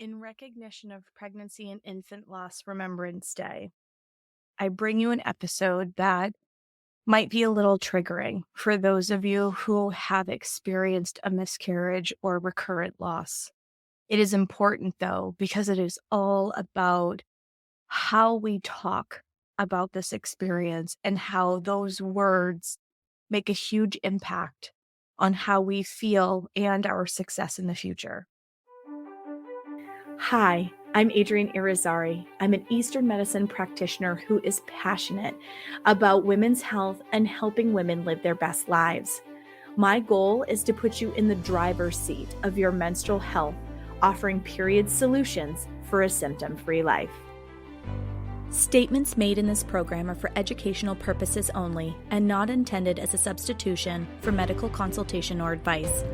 In recognition of Pregnancy and Infant Loss Remembrance Day, I bring you an episode that might be a little triggering for those of you who have experienced a miscarriage or recurrent loss. It is important, though, because it is all about how we talk about this experience and how those words make a huge impact on how we feel and our success in the future. Hi, I'm Adrienne Irizarry. I'm an Eastern medicine practitioner who is passionate about women's health and helping women live their best lives. My goal is to put you in the driver's seat of your menstrual health, offering period solutions for a symptom-free life. Statements made in this program are for educational purposes only and not intended as a substitution for medical consultation or advice.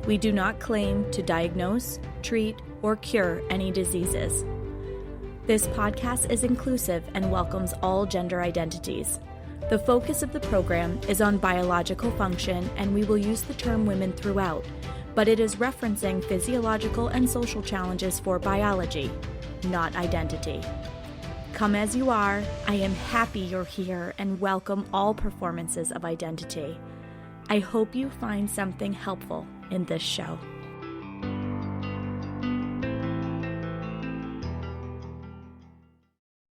We do not claim to diagnose, treat, or cure any diseases. This podcast is inclusive and welcomes all gender identities. The focus of the program is on biological function, and we will use the term women throughout, but it is referencing physiological and social challenges for biology, not identity. Come as you are, I am happy you're here and welcome all performances of identity. I hope you find something helpful in this show.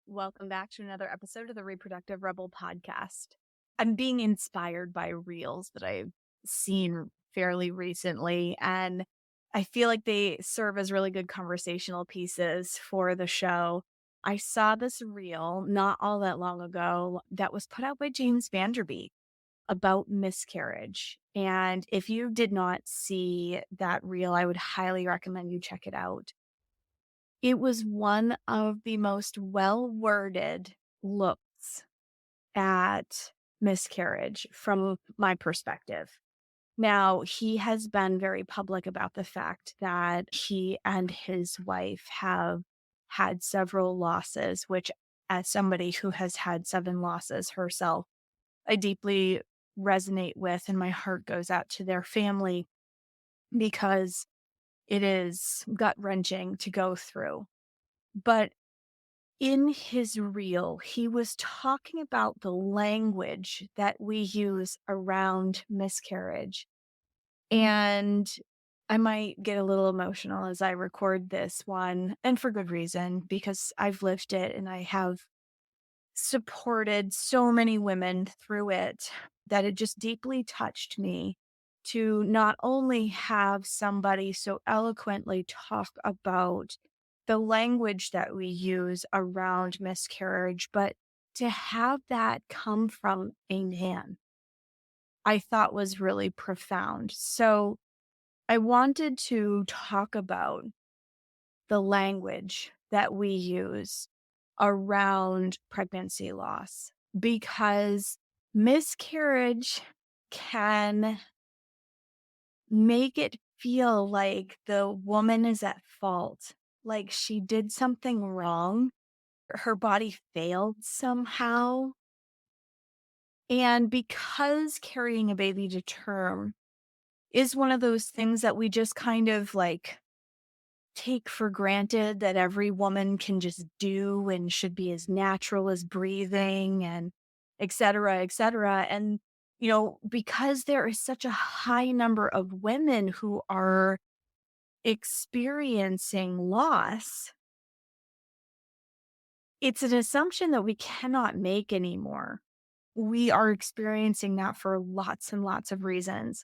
Welcome back to another episode of the Reproductive Rebel podcast. I'm being inspired by reels that I've seen fairly recently, and I feel like they serve as really good conversational pieces for the show. I saw this reel not all that long ago that was put out by James Vanderbeek about miscarriage. And if you did not see that reel, I would highly recommend you check it out. It was one of the most well-worded looks at miscarriage from my perspective. Now, he has been very public about the fact that he and his wife have had several losses, which, as somebody who has had 7 losses herself, I deeply resonate with, and my heart goes out to their family because it is gut-wrenching to go through. But in his reel, he was talking about the language that we use around miscarriage. And I might get a little emotional as I record this one, and for good reason, because I've lived it and I have supported so many women through it that it just deeply touched me to not only have somebody so eloquently talk about the language that we use around miscarriage, but to have that come from a man, I thought was really profound. So I wanted to talk about the language that we use around pregnancy loss because miscarriage can make it feel like the woman is at fault, like she did something wrong, her body failed somehow. And because carrying a baby to term is one of those things that we just kind of like take for granted that every woman can just do and should be as natural as breathing and et cetera, et cetera. And, because there is such a high number of women who are experiencing loss, it's an assumption that we cannot make anymore. We are experiencing that for lots and lots of reasons.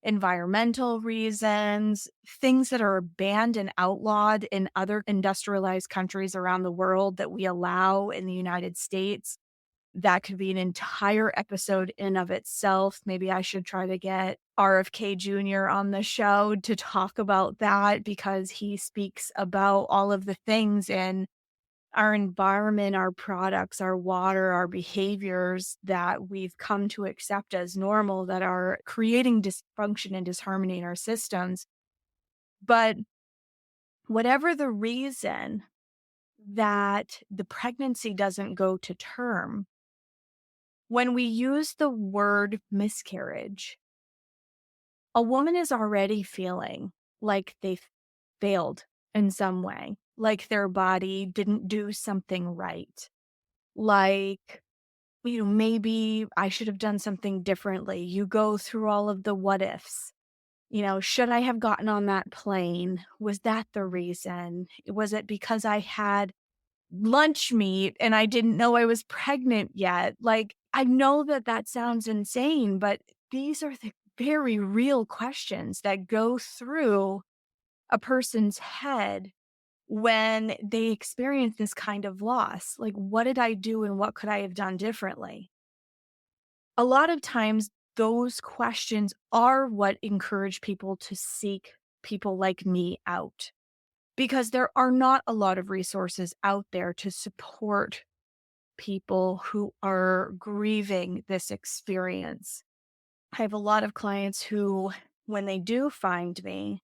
Environmental reasons, things that are banned and outlawed in other industrialized countries around the world that we allow in the United States. That could be an entire episode in of itself. Maybe I should try to get RFK Jr. on the show to talk about that because he speaks about all of the things in our environment, our products, our water, our behaviors that we've come to accept as normal that are creating dysfunction and disharmony in our systems. But whatever the reason that the pregnancy doesn't go to term, when we use the word miscarriage, a woman is already feeling like they've failed in some way, like their body didn't do something right. Like, maybe I should have done something differently. You go through all of the what ifs. Should I have gotten on that plane? Was that the reason? Was it because I had lunch meat and I didn't know I was pregnant yet? Like, I know that that sounds insane, but these are the very real questions that go through a person's head when they experience this kind of loss. Like, what did I do and what could I have done differently? A lot of times, those questions are what encourage people to seek people like me out because there are not a lot of resources out there to support people who are grieving this experience. I have a lot of clients who, when they do find me,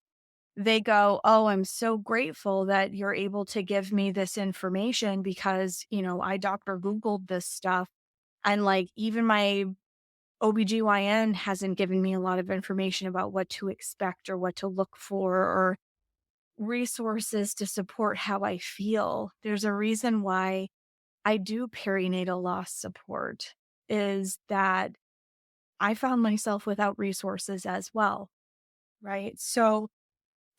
they go, "Oh, I'm so grateful that you're able to give me this information because, I Dr. Googled this stuff. And like, even my OBGYN hasn't given me a lot of information about what to expect or what to look for or resources to support how I feel." There's a reason why I do perinatal loss support, is that I found myself without resources as well, right? So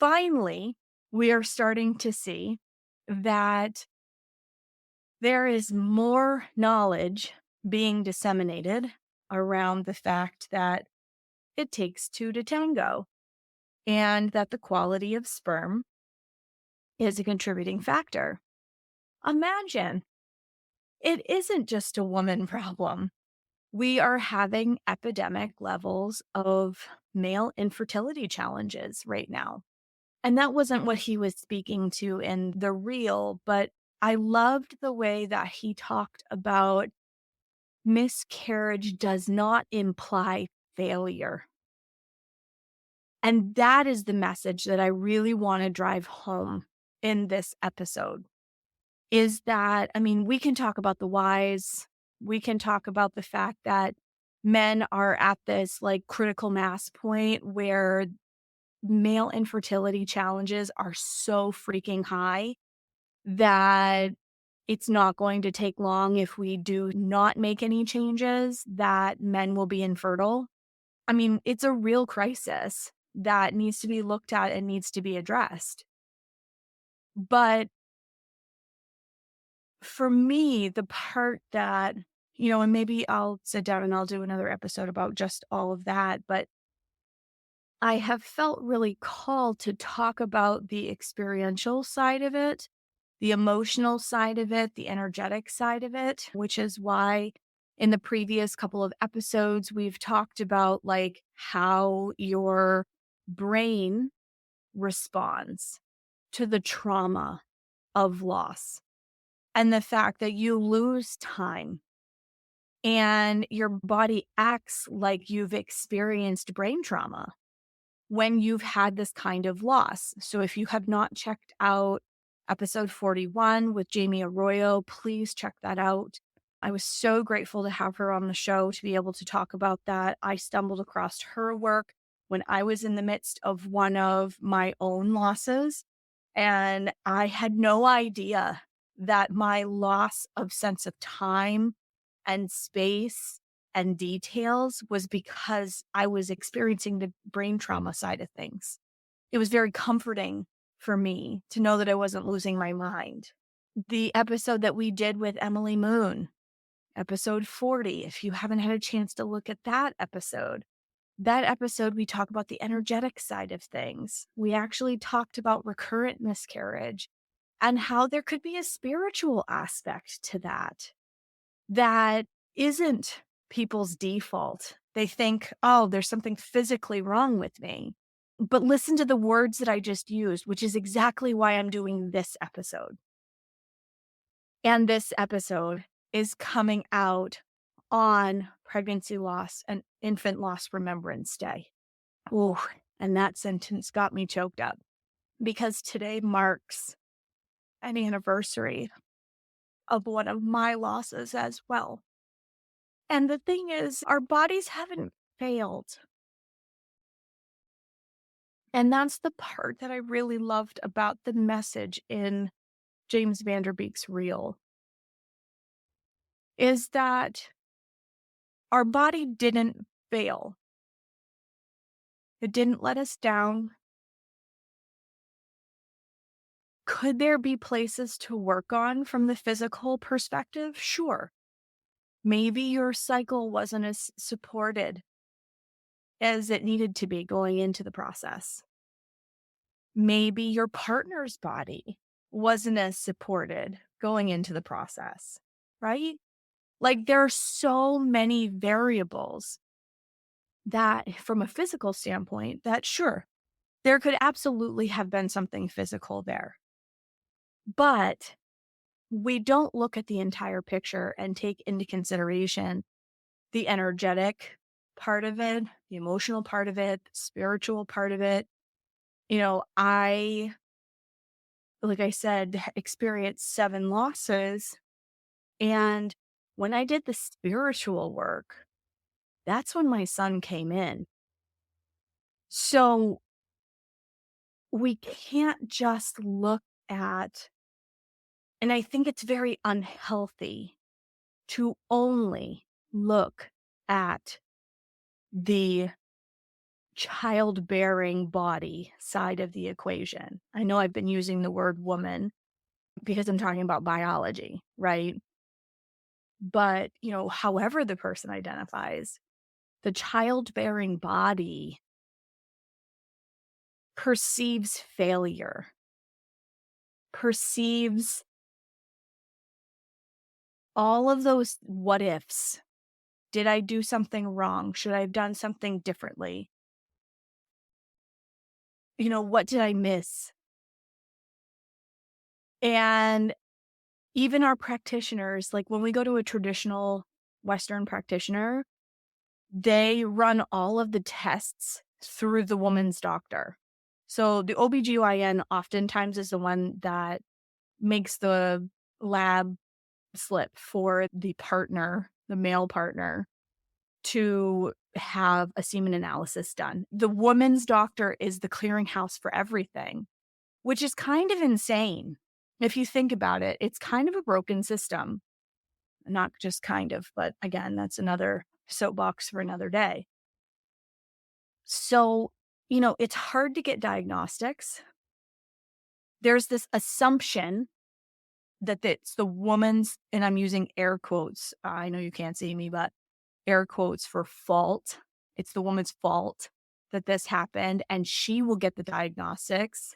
finally, we are starting to see that there is more knowledge being disseminated around the fact that it takes two to tango and that the quality of sperm is a contributing factor. Imagine it isn't just a woman problem. We are having epidemic levels of male infertility challenges right now. And that wasn't what he was speaking to in the reel, but I loved the way that he talked about miscarriage does not imply failure. And that is the message that I really want to drive home in this episode, is that, we can talk about the whys. We can talk about the fact that men are at this like critical mass point where male infertility challenges are so freaking high that it's not going to take long if we do not make any changes that men will be infertile. It's a real crisis that needs to be looked at and needs to be addressed. But for me, the part that, and maybe I'll sit down and I'll do another episode about just all of that, but I have felt really called to talk about the experiential side of it, the emotional side of it, the energetic side of it, which is why in the previous couple of episodes, we've talked about like how your brain responds to the trauma of loss and the fact that you lose time and your body acts like you've experienced brain trauma when you've had this kind of loss. So if you have not checked out episode 41 with Jamie Arroyo, please check that out. I was so grateful to have her on the show to be able to talk about that. I stumbled across her work when I was in the midst of one of my own losses, and I had no idea that my loss of sense of time and space and details was because I was experiencing the brain trauma side of things. It was very comforting for me to know that I wasn't losing my mind. The episode that we did with Emily Moon, episode 40, if you haven't had a chance to look at that episode, we talk about the energetic side of things. We actually talked about recurrent miscarriage and how there could be a spiritual aspect to that isn't people's default. They think, oh, there's something physically wrong with me. But listen to the words that I just used, which is exactly why I'm doing this episode. And this episode is coming out on Pregnancy Loss and Infant Loss Remembrance Day. Oh, and that sentence got me choked up because today marks an anniversary of one of my losses as well. And the thing is, our bodies haven't failed. And that's the part that I really loved about the message in James Vanderbeek's reel, is that our body didn't fail. It didn't let us down. Could there be places to work on from the physical perspective? Sure. Maybe your cycle wasn't as supported as it needed to be going into the process. Maybe your partner's body wasn't as supported going into the process, right? Like there are so many variables that, from a physical standpoint, that sure, there could absolutely have been something physical there. But we don't look at the entire picture and take into consideration the energetic part of it, the emotional part of it, the spiritual part of it. Like I said, experienced 7 losses. And when I did the spiritual work, that's when my son came in. So we can't just look at, and I think it's very unhealthy to only look at the childbearing body side of the equation. I know I've been using the word woman because I'm talking about biology, right? But, however the person identifies, the childbearing body perceives failure, perceives all of those what ifs. Did I do something wrong? Should I have done something differently? What did I miss? And even our practitioners, like when we go to a traditional Western practitioner, they run all of the tests through the woman's doctor. So the OBGYN oftentimes is the one that makes the lab slip for the partner, the male partner, to have a semen analysis done. The woman's doctor is the clearinghouse for everything, which is kind of insane. If you think about it, it's kind of a broken system. Not just kind of, but again, that's another soapbox for another day. So, it's hard to get diagnostics. There's this assumption that it's the woman's, and I'm using air quotes. I know you can't see me, but air quotes for fault. It's the woman's fault that this happened, and she will get the diagnostics.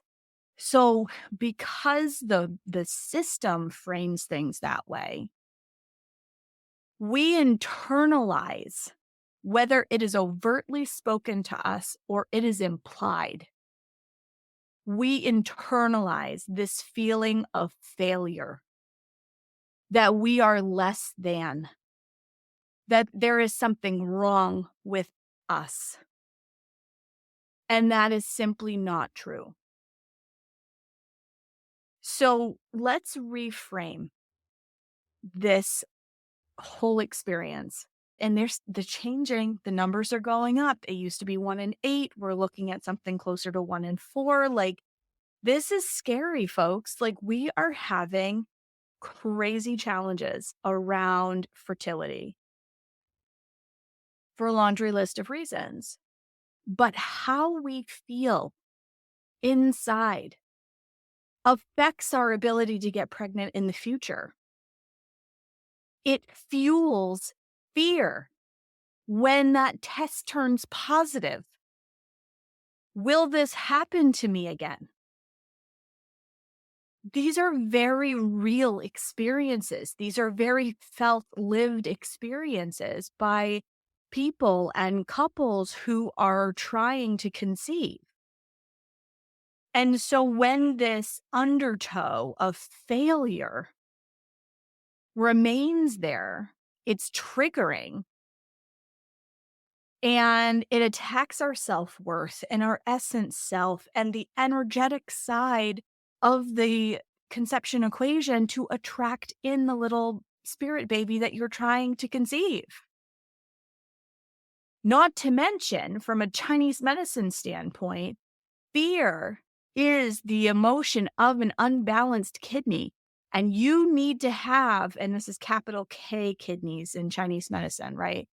So because the system frames things that way, we internalize whether it is overtly spoken to us or it is implied. We internalize this feeling of failure, that we are less than, that there is something wrong with us. And that is simply not true. So let's reframe this whole experience. And there's the changing, the numbers are going up. It used to be 1 in 8. We're looking at something closer to 1 in 4. Like, this is scary, folks. Like, we are having crazy challenges around fertility for a laundry list of reasons. But how we feel inside affects our ability to get pregnant in the future. It fuels fear when that test turns positive. Will this happen to me again? These are very real experiences. These are very felt, lived experiences by people and couples who are trying to conceive. And so when this undertow of failure remains there, it's triggering and it attacks our self-worth and our essence self and the energetic side of the conception equation to attract in the little spirit baby that you're trying to conceive. Not to mention, from a Chinese medicine standpoint, Fear is the emotion of an unbalanced kidney. And you need to have, and this is capital K kidneys in Chinese medicine, right?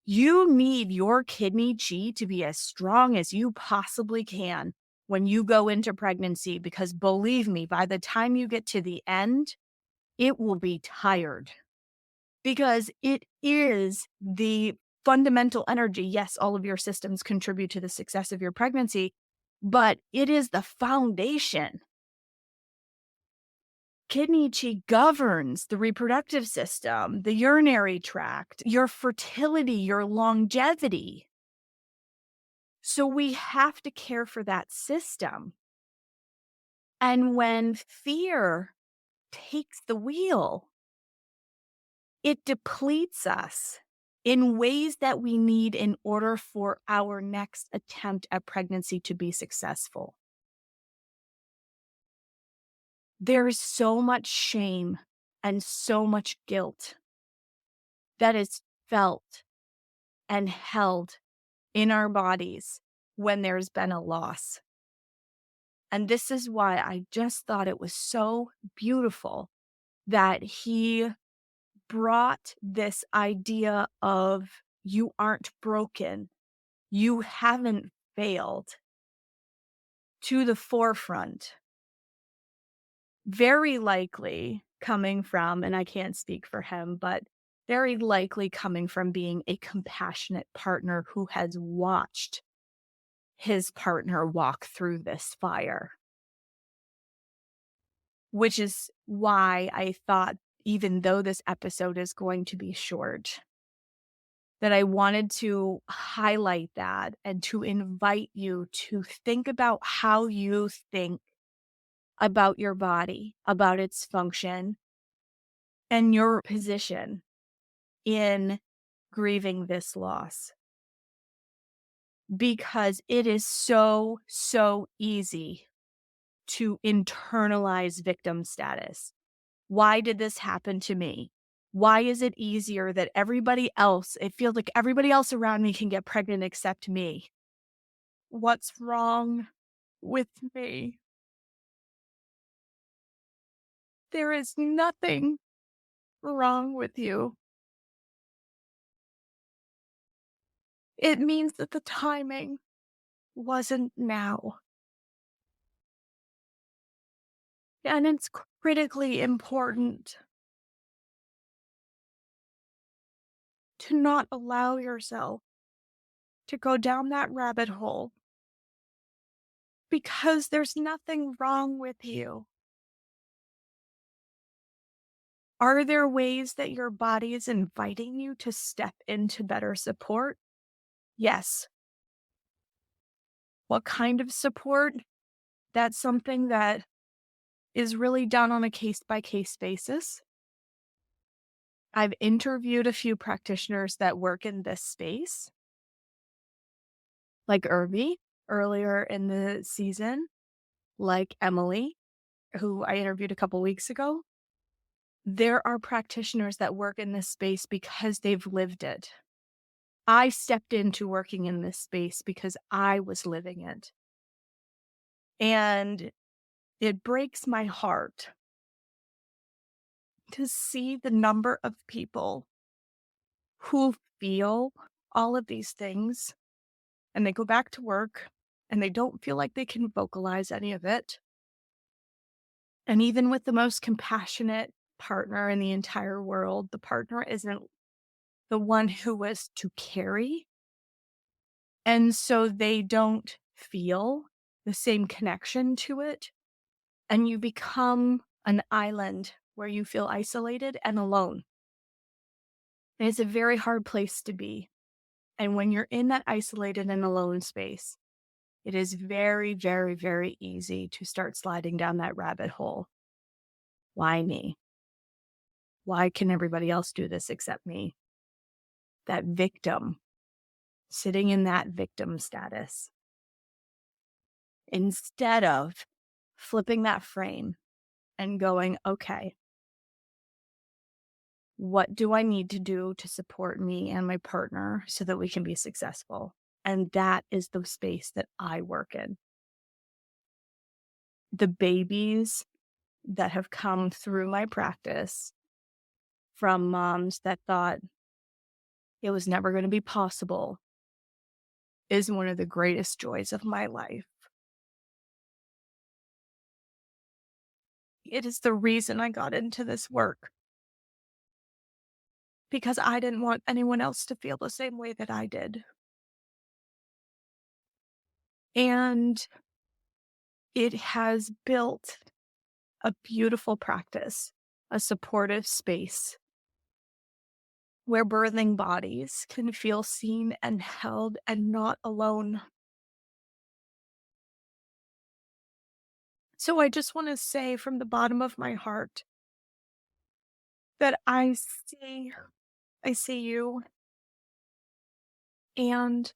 You need your kidney chi to be as strong as you possibly can when you go into pregnancy, because believe me, by the time you get to the end, it will be tired because it is the fundamental energy. Yes, all of your systems contribute to the success of your pregnancy, but it is the foundation. Kidney chi governs the reproductive system, the urinary tract, your fertility, your longevity. So we have to care for that system. And when fear takes the wheel, it depletes us in ways that we need in order for our next attempt at pregnancy to be successful. There is so much shame and so much guilt that is felt and held in our bodies when there's been a loss. And this is why I just thought it was so beautiful that he brought this idea of you aren't broken, you haven't failed to the forefront. Very likely coming from, and I can't speak for him, but very likely coming from being a compassionate partner who has watched his partner walk through this fire. Which is why I thought, even though this episode is going to be short, that I wanted to highlight that and to invite you to think about how you think about your body, about its function, and your position in grieving this loss. Because it is so, so easy to internalize victim status. Why did this happen to me? Why is it easier that everybody else, it feels like everybody else around me can get pregnant except me? What's wrong with me? There is nothing wrong with you. It means that the timing wasn't now. And it's critically important to not allow yourself to go down that rabbit hole because there's nothing wrong with you. Are there ways that your body is inviting you to step into better support? Yes. What kind of support? That's something that is really done on a case-by-case basis. I've interviewed a few practitioners that work in this space, like Irvi earlier in the season, like Emily, who I interviewed a couple weeks ago. There are practitioners that work in this space because they've lived it. I stepped into working in this space because I was living it. And it breaks my heart to see the number of people who feel all of these things and they go back to work and they don't feel like they can vocalize any of it. And even with the most compassionate partner in the entire world, the partner isn't the one who was to carry. And so they don't feel the same connection to it. And you become an island where you feel isolated and alone. And it's a very hard place to be. And when you're in that isolated and alone space, it is very, very, very easy to start sliding down that rabbit hole. Why me? Why can everybody else do this except me? That victim, sitting in that victim status. Instead of flipping that frame and going, okay, what do I need to do to support me and my partner so that we can be successful? And that is the space that I work in. the babies that have come through my practice from moms that thought it was never going to be possible is one of the greatest joys of my life. It is the reason I got into this work, because I didn't want anyone else to feel the same way that I did. And it has built a beautiful practice, a supportive space where birthing bodies can feel seen and held and not alone. So I just want to say from the bottom of my heart that I see you, and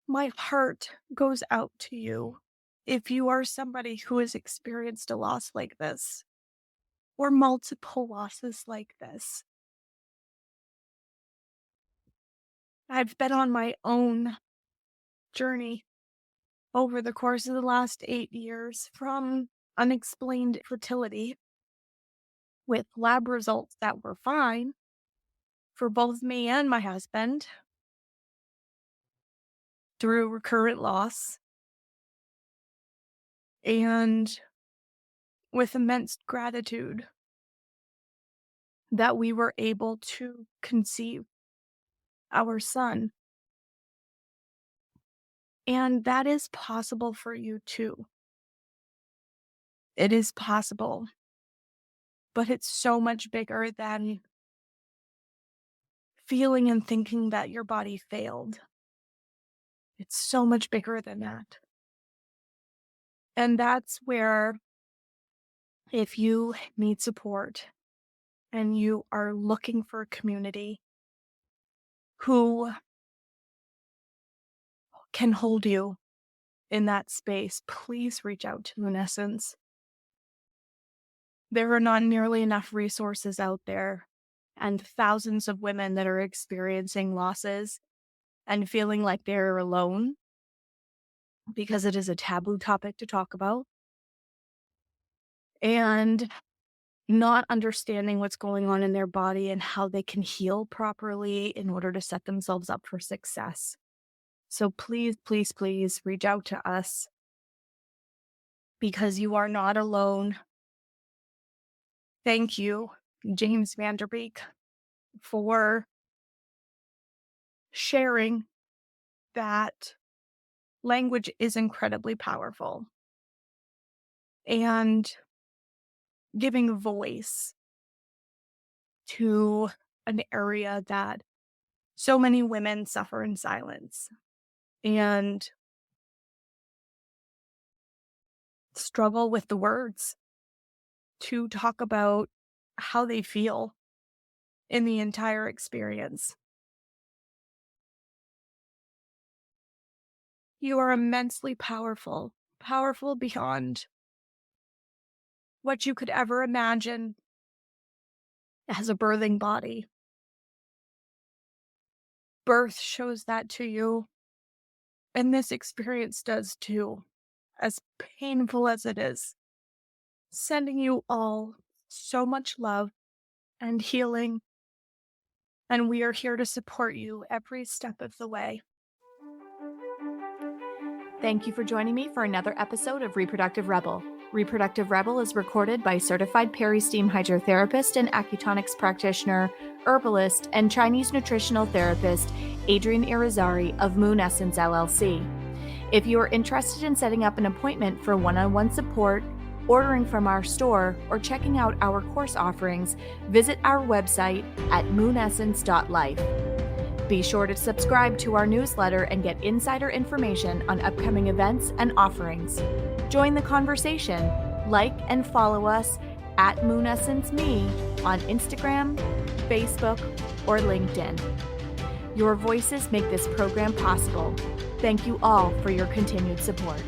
my heart goes out to you if you are somebody who has experienced a loss like this or multiple losses like this. I've been on my own journey over the course of the last 8 years from unexplained fertility with lab results that were fine for both me and my husband through recurrent loss, and with immense gratitude that we were able to conceive our son. And that is possible for you too. It is possible, but it's so much bigger than feeling and thinking that your body failed. It's so much bigger than that. And that's where, if you need support and you are looking for a community who can hold you in that space, please reach out to Lunescence. There are not nearly enough resources out there, and thousands of women that are experiencing losses and feeling like they're alone because it is a taboo topic to talk about, and not understanding what's going on in their body and how they can heal properly in order to set themselves up for success. So please, please, please reach out to us, because you are not alone. Thank you, James Vanderbeek, for sharing that language is incredibly powerful and giving voice to an area that so many women suffer in silence and struggle with the words to talk about how they feel in the entire experience. You are immensely powerful, powerful beyond what you could ever imagine as a birthing body. Birth shows that to you, and this experience does too, as painful as it is. Sending you all so much love and healing, and we are here to support you every step of the way. Thank you for joining me for another episode of Reproductive Rebel. Reproductive Rebel is recorded by certified peri-steam hydrotherapist and acutonics practitioner, herbalist, and Chinese nutritional therapist Adrienne Irizarry of Moon Essence LLC. If you are interested in setting up an appointment for one-on-one support, ordering from our store, or checking out our course offerings, visit our website at moonessence.life. Be sure to subscribe to our newsletter and get insider information on upcoming events and offerings. Join the conversation. Like and follow us at MoonEssenceMe on Instagram, Facebook, or LinkedIn. Your voices make this program possible. Thank you all for your continued support.